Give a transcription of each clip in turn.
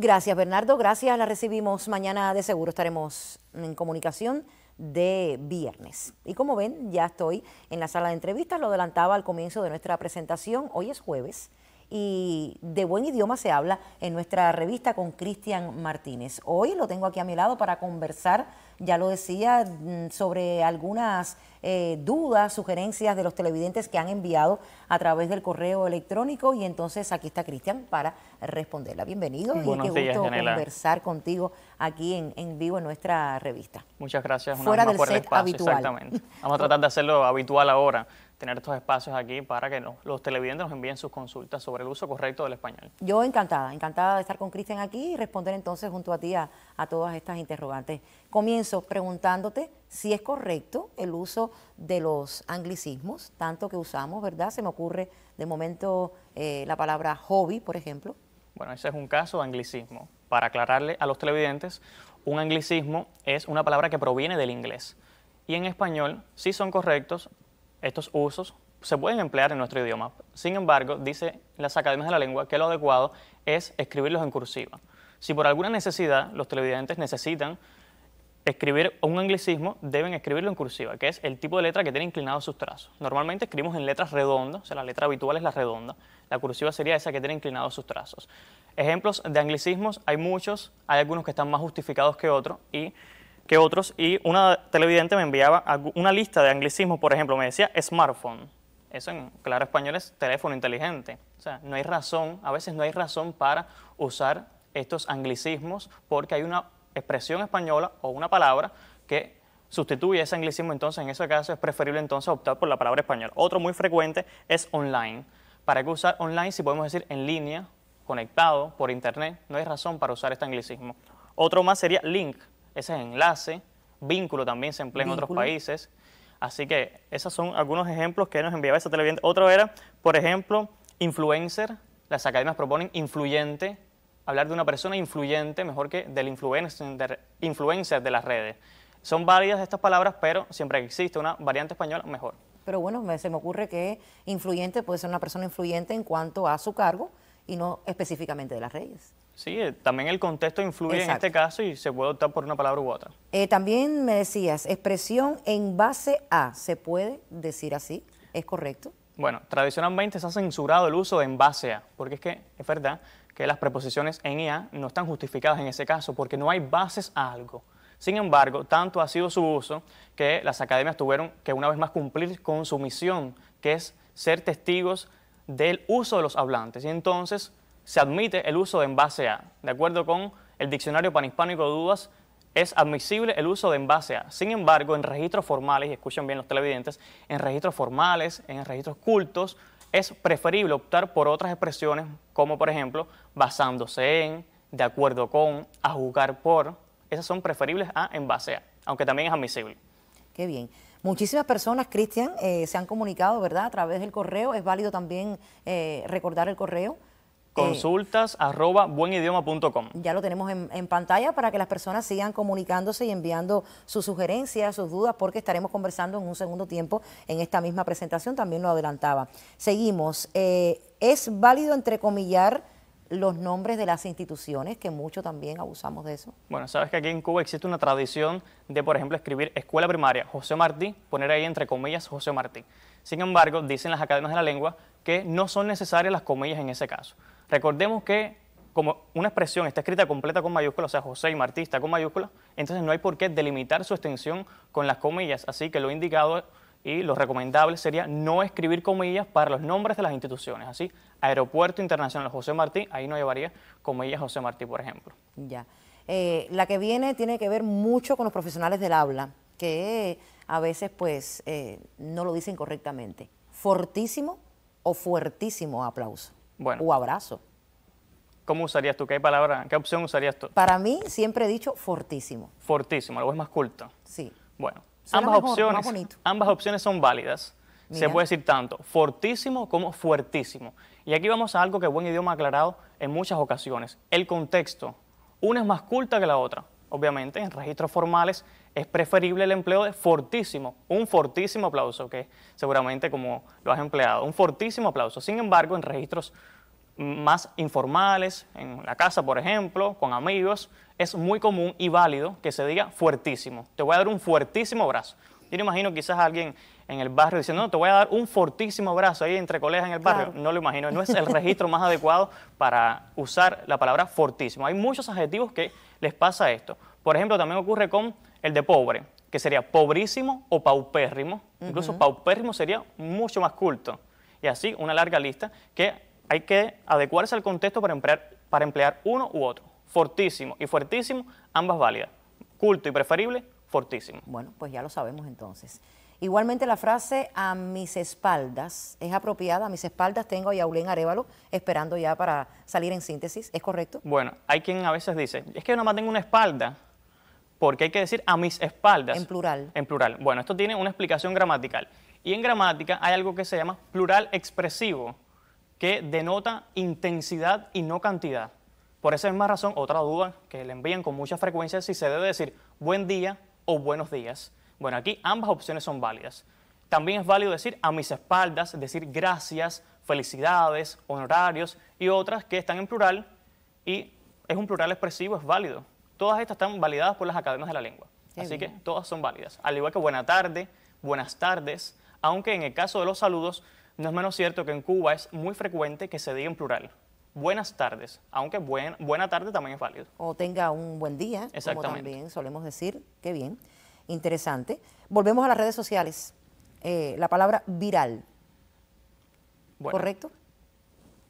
Gracias, Bernardo. Gracias, la recibimos. Mañana de seguro estaremos en comunicación de viernes. Y como ven, ya estoy en la sala de entrevistas. Lo adelantaba al comienzo de nuestra presentación. Hoy es jueves y de buen idioma se habla en nuestra revista con Cristian Martínez. Hoy lo tengo aquí a mi lado para conversar, ya lo decía, sobre algunas dudas, sugerencias de los televidentes que han enviado a través del correo electrónico, y entonces aquí está Cristian para responderla. Bienvenido. Buenos y qué días, gusto Yanela, conversar contigo aquí en vivo en nuestra revista. Muchas gracias Fuera del por el set espacio. habitual. Exactamente. Vamos a tratar de hacerlo habitual ahora, tener estos espacios aquí para que los televidentes nos envíen sus consultas sobre el uso correcto del español. Yo encantada de estar con Cristian aquí y responder entonces junto a ti a todas estas interrogantes. Comienzo preguntándote si es correcto el uso de los anglicismos, tanto que usamos, ¿verdad? Se me ocurre de momento la palabra hobby, por ejemplo. Bueno, ese es un caso de anglicismo. Para aclararle a los televidentes, un anglicismo es una palabra que proviene del inglés. Y en español sí son correctos estos usos, se pueden emplear en nuestro idioma. Sin embargo, dice las academias de la lengua que lo adecuado es escribirlos en cursiva. Si por alguna necesidad los televidentes necesitan escribir un anglicismo, deben escribirlo en cursiva, que es el tipo de letra que tiene inclinados sus trazos. Normalmente escribimos en letras redondas, o sea, la letra habitual es la redonda. La cursiva sería esa que tiene inclinados sus trazos. Ejemplos de anglicismos hay muchos, hay algunos que están más justificados que otros, y una televidente me enviaba una lista de anglicismos, por ejemplo, me decía smartphone. Eso en claro español es teléfono inteligente. O sea, no hay razón, a veces no hay razón para usar estos anglicismos porque hay una expresión española o una palabra que sustituye ese anglicismo. Entonces, en ese caso es preferible entonces optar por la palabra española. Otro muy frecuente es online. ¿Para qué usar online si podemos decir en línea, conectado, por internet? No hay razón para usar este anglicismo. Otro más sería link. Ese es enlace, vínculo también se emplea en otros países. Así que esos son algunos ejemplos que nos enviaba ese televidente. Otro era, por ejemplo, influencer. Las academias proponen influyente, hablar de una persona influyente mejor que del influencer de las redes. Son válidas estas palabras, pero siempre que existe una variante española, mejor. Pero bueno, se me ocurre que influyente puede ser una persona influyente en cuanto a su cargo y no específicamente de las redes. Sí, también el contexto influye. Exacto. En este caso y se puede optar por una palabra u otra. También me decías, expresión en base a, ¿se puede decir así? ¿Es correcto? Bueno, tradicionalmente se ha censurado el uso de en base a, porque es verdad que las preposiciones en y a no están justificadas en ese caso, porque no hay bases a algo. Sin embargo, tanto ha sido su uso que las academias tuvieron que una vez más cumplir con su misión, que es ser testigos del uso de los hablantes. Y entonces se admite el uso de en base a. De acuerdo con el Diccionario Panhispánico de Dudas, es admisible el uso de en base a. Sin embargo, en registros formales, y escuchen bien los televidentes, en registros formales, en registros cultos, es preferible optar por otras expresiones, como por ejemplo, basándose en, de acuerdo con, a juzgar por. Esas son preferibles a en base a, aunque también es admisible. Qué bien. Muchísimas personas, Cristian, se han comunicado, ¿verdad?, a través del correo. Es válido también recordar el correo. Consultas@buenidioma.com. Ya lo tenemos en pantalla para que las personas sigan comunicándose y enviando sus sugerencias, sus dudas, porque estaremos conversando en un segundo tiempo en esta misma presentación, también lo adelantaba. Seguimos. ¿Es válido entrecomillar los nombres de las instituciones, que mucho también abusamos de eso? Bueno, sabes que aquí en Cuba existe una tradición de, por ejemplo, escribir escuela primaria José Martí, poner ahí entre comillas José Martí. Sin embargo, dicen las academias de la lengua que no son necesarias las comillas en ese caso. Recordemos que como una expresión está escrita completa con mayúsculas, o sea, José y Martí está con mayúsculas, entonces no hay por qué delimitar su extensión con las comillas. Así que lo indicado y lo recomendable sería no escribir comillas para los nombres de las instituciones. Así, Aeropuerto Internacional José Martí, ahí no llevaría comillas José Martí, por ejemplo. Ya. La que viene tiene que ver mucho con los profesionales del habla, que a veces pues no lo dicen correctamente. Fortísimo o fuertísimo aplauso. Bueno, o abrazo. ¿Cómo usarías tú? ¿Qué opción usarías tú? Para mí siempre he dicho fortísimo. Fortísimo, algo es más culto. Sí. Bueno, ambas opciones son válidas. Mira. Se puede decir tanto fortísimo como fuertísimo. Y aquí vamos a algo que Buen Idioma ha aclarado en muchas ocasiones. El contexto. Una es más culta que la otra. Obviamente, en registros formales es preferible el empleo de fortísimo, un fortísimo aplauso, que seguramente como lo has empleado, un fortísimo aplauso. Sin embargo, en registros más informales, en la casa, por ejemplo, con amigos, es muy común y válido que se diga fuertísimo. Te voy a dar un fuertísimo abrazo. Yo no imagino quizás a alguien en el barrio diciendo, no, te voy a dar un fortísimo abrazo ahí entre colegas en el barrio. Claro. No lo imagino, no es el registro más adecuado para usar la palabra fortísimo. Hay muchos adjetivos que les pasa esto. Por ejemplo, también ocurre con el de pobre, que sería pobrísimo o paupérrimo. Incluso paupérrimo sería mucho más culto. Y así una larga lista que hay que adecuarse al contexto para emplear uno u otro. Fortísimo y fuertísimo, ambas válidas. Culto y preferible, fortísimo. Bueno, pues ya lo sabemos entonces. Igualmente la frase a mis espaldas es apropiada. A mis espaldas tengo a Yaulén Arévalo esperando ya para salir en síntesis. ¿Es correcto? Bueno, hay quien a veces dice, es que yo nomás tengo una espalda, porque hay que decir a mis espaldas. En plural. En plural. Bueno, esto tiene una explicación gramatical. Y en gramática hay algo que se llama plural expresivo, que denota intensidad y no cantidad. Por esa misma razón, otra duda que le envían con mucha frecuencia es si se debe decir buen día o buenos días. Bueno, aquí ambas opciones son válidas. También es válido decir a mis espaldas, decir gracias, felicidades, honorarios y otras que están en plural y es un plural expresivo, es válido. Todas estas están validadas por las academias de la lengua. Así que todas son válidas. Al igual que buena tarde, buenas tardes, aunque en el caso de los saludos no es menos cierto que en Cuba es muy frecuente que se diga en plural. Buenas tardes, aunque buena tarde también es válido. O tenga un buen día, como Exactamente. también solemos decir. Qué bien, interesante. Volvemos a las redes sociales. La palabra viral, Bueno, ¿correcto?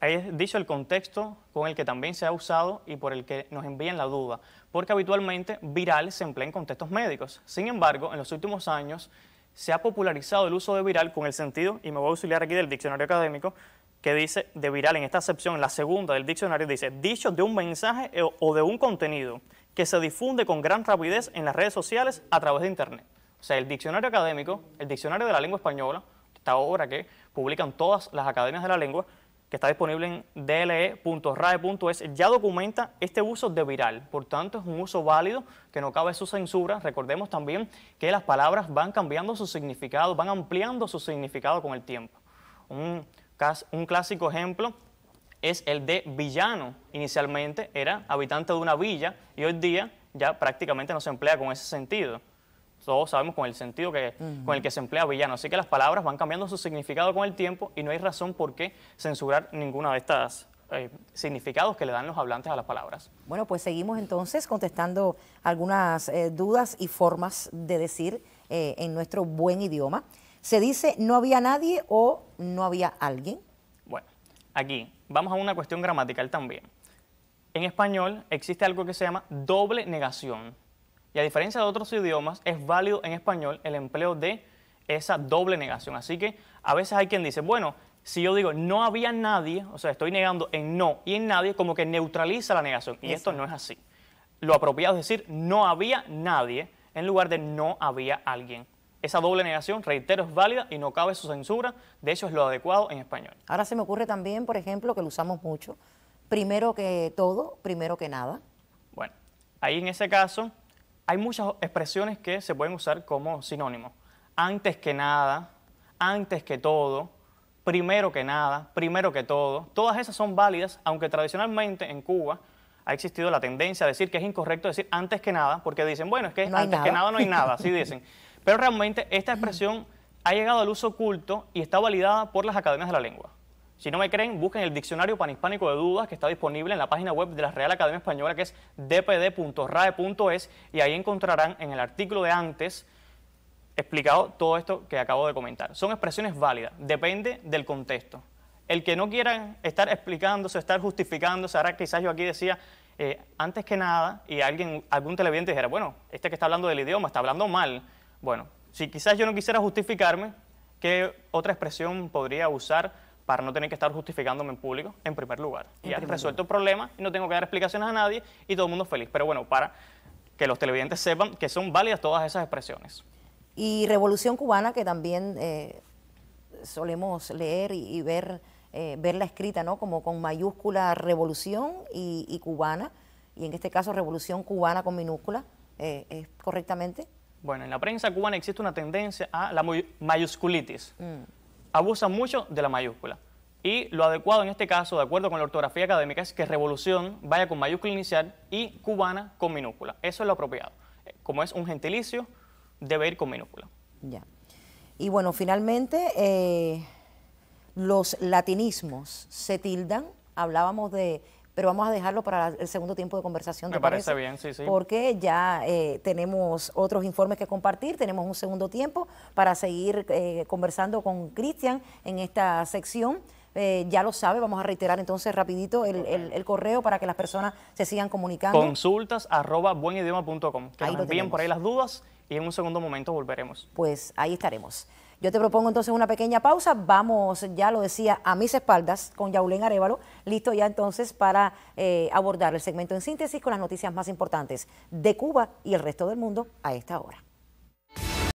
ahí es dicho el contexto con el que también se ha usado y por el que nos envían la duda, porque habitualmente viral se emplea en contextos médicos. Sin embargo, en los últimos años se ha popularizado el uso de viral con el sentido, y me voy a auxiliar aquí del diccionario académico, que dice de viral en esta acepción, en la segunda del diccionario, dice dicho de un mensaje o de un contenido que se difunde con gran rapidez en las redes sociales a través de Internet. O sea, el diccionario académico, el diccionario de la lengua española, esta obra que publican todas las academias de la lengua, que está disponible en dle.rae.es, ya documenta este uso de viral. Por tanto, es un uso válido que no cabe su censura. Recordemos también que las palabras van cambiando su significado, van ampliando su significado con el tiempo. Un clásico ejemplo es el de villano. Inicialmente era habitante de una villa y hoy día ya prácticamente no se emplea con ese sentido. Todos sabemos con el sentido con el que se emplea villano. Así que las palabras van cambiando su significado con el tiempo y no hay razón por qué censurar ninguna de estas significados que le dan los hablantes a las palabras. Bueno, pues seguimos entonces contestando algunas dudas y formas de decir en nuestro buen idioma. ¿Se dice no había nadie o no había alguien? Bueno, aquí vamos a una cuestión gramatical también. En español existe algo que se llama doble negación. Y a diferencia de otros idiomas, es válido en español el empleo de esa doble negación. Así que a veces hay quien dice, bueno, si yo digo no había nadie, o sea, estoy negando en no y en nadie, como que neutraliza la negación. Y esto no es así. Lo apropiado es decir no había nadie en lugar de no había alguien. Esa doble negación, reitero, es válida y no cabe su censura. De hecho, es lo adecuado en español. Ahora se me ocurre también, por ejemplo, que lo usamos mucho. Primero que todo, primero que nada. Bueno, ahí en ese caso hay muchas expresiones que se pueden usar como sinónimos. Antes que nada, antes que todo, primero que nada, primero que todo. Todas esas son válidas, aunque tradicionalmente en Cuba ha existido la tendencia a decir que es incorrecto decir antes que nada, porque dicen, bueno, es que antes que nada no hay nada, así dicen. Pero realmente esta expresión ha llegado al uso culto y está validada por las academias de la lengua. Si no me creen, busquen el Diccionario Panhispánico de Dudas que está disponible en la página web de la Real Academia Española, que es dpd.rae.es, y ahí encontrarán en el artículo de antes explicado todo esto que acabo de comentar. Son expresiones válidas, depende del contexto. El que no quiera estar explicándose, estar justificándose, ahora quizás yo aquí decía, antes que nada, y algún televidente dijera, bueno, este que está hablando del idioma está hablando mal. Bueno, si quizás yo no quisiera justificarme, ¿qué otra expresión podría usar para no tener que estar justificándome en público, en primer lugar? Y ya resuelto el problema y no tengo que dar explicaciones a nadie y todo el mundo feliz. Pero bueno, para que los televidentes sepan que son válidas todas esas expresiones. Y Revolución Cubana, que también solemos leer y ver, verla escrita, ¿no? Como con mayúscula revolución y cubana, y en este caso Revolución Cubana con minúscula, ¿es correctamente? Bueno, en la prensa cubana existe una tendencia a la mayusculitis. Abusan mucho de la mayúscula. Y lo adecuado en este caso, de acuerdo con la ortografía académica, es que revolución vaya con mayúscula inicial y cubana con minúscula. Eso es lo apropiado. Como es un gentilicio, debe ir con minúscula. Ya. Y bueno, finalmente, los latinismos se tildan, hablábamos de, pero vamos a dejarlo para el segundo tiempo de conversación. Me parece bien, sí, sí. Porque ya tenemos otros informes que compartir, tenemos un segundo tiempo para seguir conversando con Cristian en esta sección. Ya lo sabe, vamos a reiterar entonces rapidito el correo para que las personas se sigan comunicando. Consultas@buenidioma.com, que nos envíen por ahí las dudas y en un segundo momento volveremos. Pues ahí estaremos. Yo te propongo entonces una pequeña pausa. Vamos, ya lo decía, a mis espaldas con Yaulén Arévalo, listo ya entonces para abordar el segmento en síntesis con las noticias más importantes de Cuba y el resto del mundo a esta hora.